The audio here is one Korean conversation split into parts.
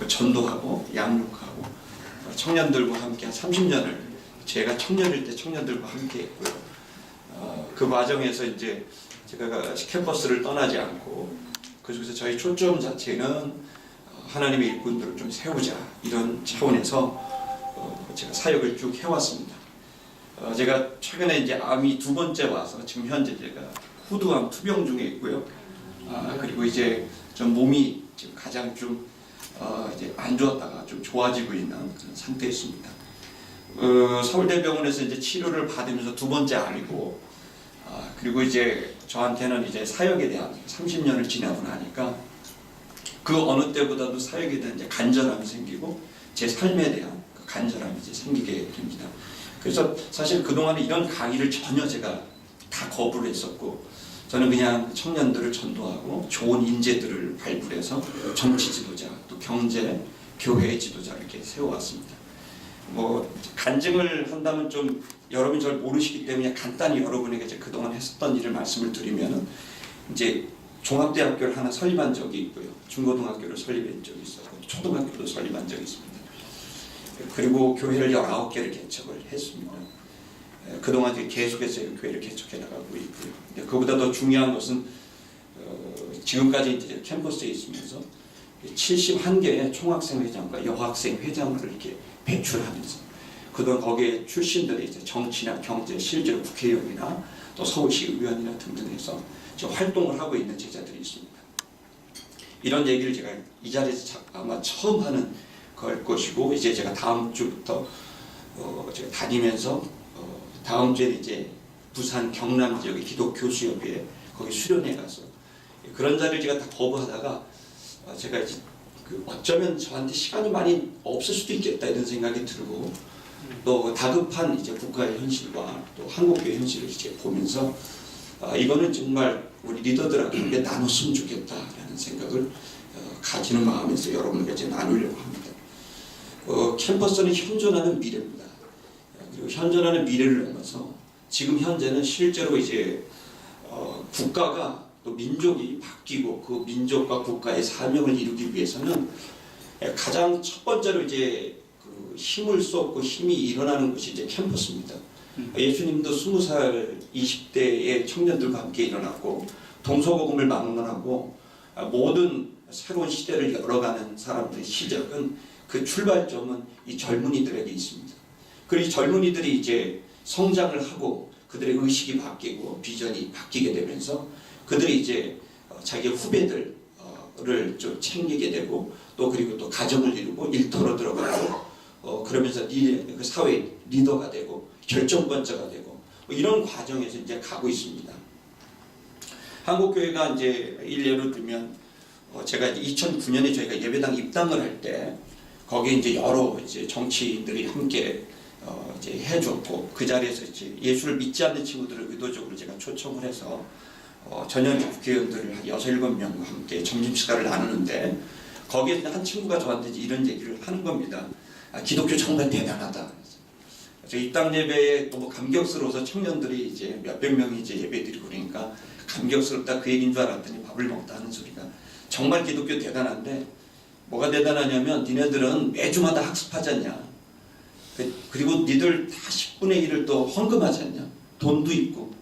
그 전도하고 양육하고 청년들과 함께 한 30년을 제가 청년일 때 청년들과 함께 했고요. 그 과정에서 이제 제가 캠퍼스를 떠나지 않고 그중에서 저희 초점 자체는 하나님의 일꾼들을 좀 세우자 이런 차원에서 제가 사역을 쭉 해왔습니다. 제가 최근에 이제 암이 두 번째 와서 지금 현재 제가 후두암 투병 중에 있고요. 그리고 이제 좀 몸이 지금 가장 좀 이제 안 좋았다가 좀 좋아지고 있는 그런 상태였습니다. 서울대병원에서 이제 치료를 받으면서 두 번째 암이고, 그리고 이제 저한테는 이제 사역에 대한 30년을 지나고 나니까 그 어느 때보다도 사역에 대한 이제 간절함이 생기고 제 삶에 대한 그 간절함이 이제 생기게 됩니다. 그래서 사실 그동안에 이런 강의를 전혀 제가 다 거부를 했었고, 저는 그냥 청년들을 전도하고 좋은 인재들을 발굴해서 정치 지도자, 또 경제, 교회 지도자 이렇게 세워왔습니다. 뭐 간증을 한다면 좀 여러분이 잘 모르시기 때문에 간단히 여러분에게 이제 그동안 했었던 일을 말씀을 드리면은, 이제 종합대학교를 하나 설립한 적이 있고요. 중고등학교를 설립한 적이 있었고 초등학교도 설립한 적이 있습니다. 그리고 교회를 19개를 개척을 했습니다. 그동안 계속해서 교회를 개척해 나가고 있고요. 그보다 더 중요한 것은 지금까지 이제 캠퍼스에 있으면서 71개의 총학생 회장과 여학생 회장을 이렇게 배출하면서 그동안 거기에 출신들이 이제 정치나 경제, 실제로 국회의원이나 또 서울시 의원이나 등등 해서 활동을 하고 있는 제자들이 있습니다. 이런 얘기를 제가 이 자리에서 아마 처음 하는 걸 것이고, 이제 제가 다음 주부터 제가 다니면서 다음 주에 이제 부산 경남 지역의 기독교수협의회 거기 수련회 가서 그런 자리를 제가 다 거부하다가 제가 이제 어쩌면 저한테 시간이 많이 없을 수도 있겠다 이런 생각이 들고, 또 다급한 이제 국가의 현실과 또 한국의 현실을 이제 보면서 이거는 정말 우리 리더들하고 함께 나눴으면 좋겠다라는 생각을 가지는 마음에서 여러분에게 이제 나누려고 합니다. 캠퍼스는 현존하는 미래입니다. 그리고 현존하는 미래를 넘어서 지금 현재는 실제로 이제 국가가 또 민족이 바뀌고 그 민족과 국가의 사명을 이루기 위해서는 가장 첫 번째로 이제 그 힘을 쏟고 힘이 일어나는 것이 이제 캠퍼스입니다. 예수님도 20살 20대의 청년들과 함께 일어났고 동서고금을 막론하고 모든 새로운 시대를 열어가는 사람들의 시작은 그 출발점은 이 젊은이들에게 있습니다. 그리고 이 젊은이들이 이제 성장을 하고 그들의 의식이 바뀌고 비전이 바뀌게 되면서 그들이 이제 자기 후배들을 좀 챙기게 되고 또 그리고 또 가정을 이루고 일터로 들어가고 그러면서 그 사회 리더가 되고 결정권자가 되고 이런 과정에서 이제 가고 있습니다. 한국교회가 이제 일례로 들면 제가 2009년에 저희가 예배당 입당을 할 때 거기에 이제 여러 이제 정치인들이 함께 이제 해줬고 그 자리에서 이제 예수를 믿지 않는 친구들을 의도적으로 제가 초청을 해서 전현직 국회의원들을 한 6, 7명과 함께 점심식사를 나누는데 거기에 한 친구가 저한테 이런 얘기를 하는 겁니다. 기독교 정말 대단하다. 저 입당 예배에 너무 감격스러워서 청년들이 이제 몇백 명이 이제 예배드리고 그러니까 감격스럽다 그 얘기인 줄 알았더니 밥을 먹다 하는 소리가 정말 기독교 대단한데 뭐가 대단하냐면 니네들은 매주마다 학습하지 않냐. 그리고 니들 다 10분의 1을 또 헌금하지 않냐. 돈도 있고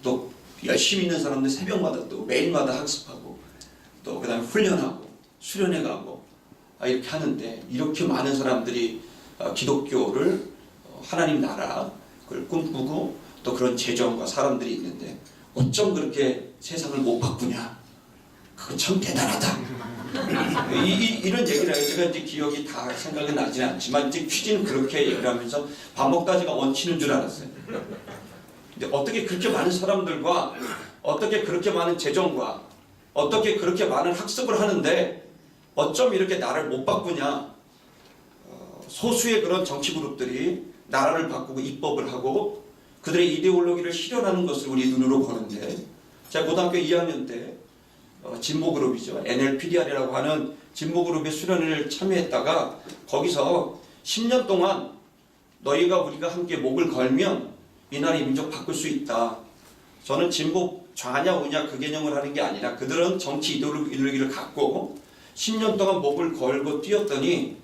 또 열심히 있는 사람들 새벽마다 또 매일마다 학습하고 또 그 다음에 훈련하고 수련회 가고 이렇게 하는데 이렇게 많은 사람들이 기독교를 하나님 나라 그걸 꿈꾸고 또 그런 재정과 사람들이 있는데 어쩜 그렇게 세상을 못 바꾸냐. 그건 참 대단하다. 이런 얘기를 해요. 제가 이제 기억이 다 생각이 나지는 않지만 이제 취지는 그렇게 얘기를 하면서 밥 먹다가 얹히는 줄 알았어요. 근데 어떻게 그렇게 많은 사람들과 어떻게 그렇게 많은 재정과 어떻게 그렇게 많은 학습을 하는데 어쩜 이렇게 나라를 못 바꾸냐. 소수의 그런 정치 그룹들이 나라를 바꾸고 입법을 하고 그들의 이데올로기를 실현하는 것을 우리 눈으로 보는데 제가 고등학교 2학년 때 진보그룹이죠. NLPDR이라고 하는 진보그룹의 수련회를 참여했다가 거기서 10년 동안 너희가 우리가 함께 목을 걸면 이 나라 이 민족 바꿀 수 있다. 저는 진보 좌냐 우냐 그 개념을 하는 게 아니라 그들은 정치 이데올로기를 갖고 10년 동안 목을 걸고 뛰었더니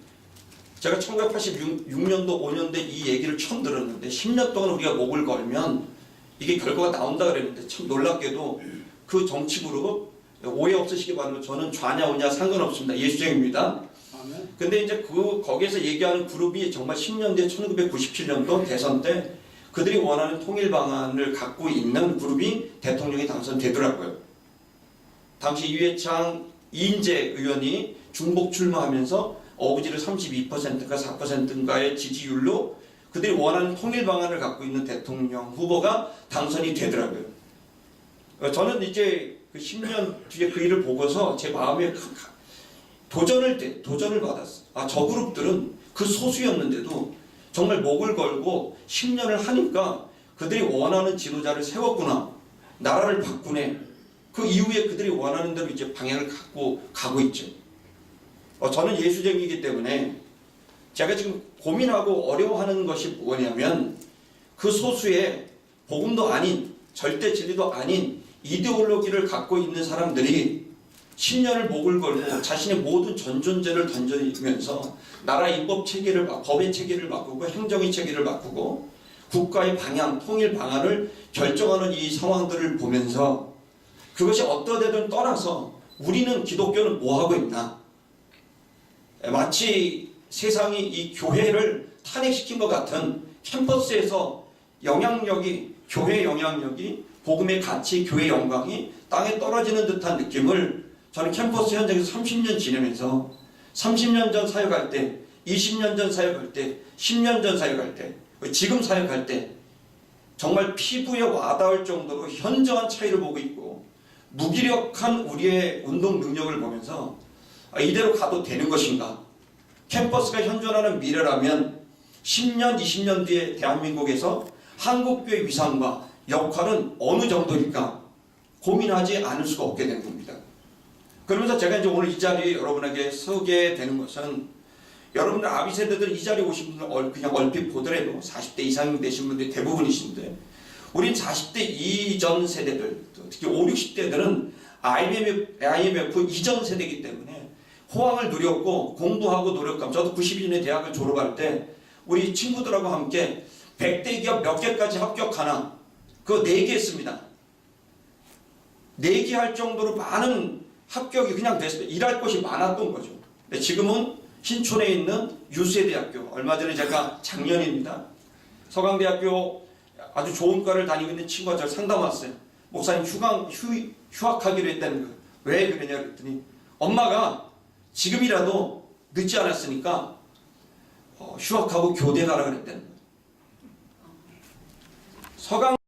제가 1986년도 5년도에 이 얘기를 처음 들었는데 10년 동안 우리가 목을 걸면 이게 결과가 나온다 그랬는데 참 놀랍게도 그 정치그룹 오해 없으시기 바랍니다. 저는 좌냐 우냐 상관없습니다. 예수쟁입니다. 근데 이제 거기에서 얘기하는 그룹이 정말 10년 뒤에 1997년도 대선 때 그들이 원하는 통일 방안을 갖고 있는 그룹이 대통령이 당선되더라고요. 당시 이회창 이인재 의원이 중복 출마하면서 어부지를 32%인가 4%인가의 지지율로 그들이 원하는 통일 방안을 갖고 있는 대통령 후보가 당선이 되더라고요. 저는 이제 그 10년 뒤에 그 일을 보고서 제 마음에 도전을 받았어요. 아, 저 그룹들은 그 소수였는데도 정말 목을 걸고 10년을 하니까 그들이 원하는 지도자를 세웠구나. 나라를 바꾸네. 그 이후에 그들이 원하는 대로 이제 방향을 갖고 가고 있죠. 저는 예수쟁이기 때문에 제가 지금 고민하고 어려워하는 것이 뭐냐면 그 소수의 복음도 아닌 절대 진리도 아닌 이데올로기를 갖고 있는 사람들이 10년을 목을 걸고 자신의 모든 전존재를 던져면서 나라 입법 체계를 법의 체계를 바꾸고 행정의 체계를 바꾸고 국가의 방향, 통일 방안을 결정하는 이 상황들을 보면서 그것이 어떠되든 떠나서 우리는 기독교는 뭐 하고 있나? 마치 세상이 이 교회를 탄핵시킨 것 같은 캠퍼스에서 영향력이 교회의 영향력이 복음의 가치, 교회의 영광이 땅에 떨어지는 듯한 느낌을 저는 캠퍼스 현장에서 30년 지내면서 30년 전 사역할 때, 20년 전 사역할 때, 10년 전 사역할 때, 지금 사역할 때 정말 피부에 와닿을 정도로 현저한 차이를 보고 있고 무기력한 우리의 운동 능력을 보면서 이대로 가도 되는 것인가? 캠퍼스가 현존하는 미래라면 10년, 20년 뒤에 대한민국에서 한국교회 위상과 역할은 어느 정도일까? 고민하지 않을 수가 없게 된 겁니다. 그러면서 제가 이제 오늘 이 자리에 여러분에게 서게 되는 것은 여러분들 아비 세대들 이 자리에 오신 분들 그냥 얼핏 보더라도 40대 이상 되신 분들이 대부분이신데 우린 40대 이전 세대들 특히 5, 60대들은 IMF 이전 세대이기 때문에 호황을 누렸고 공부하고 노력하고 저도 92년에 대학을 졸업할 때 우리 친구들하고 함께 100대 기업 몇 개까지 합격하나 그거 4개 했습니다. 4개 할 정도로 많은 합격이 그냥 됐습니다. 일할 곳이 많았던 거죠. 근데 지금은 신촌에 있는 유세대학교 얼마 전에 제가 작년입니다. 서강대학교 아주 좋은 과를 다니고 있는 친구가 저를 상담 왔어요. 목사님 휴학하기로 했다는 거예요. 왜 그러냐 그랬더니 엄마가 지금이라도 늦지 않았으니까 휴학하고 교대 가라 그랬다는 거예요. 서강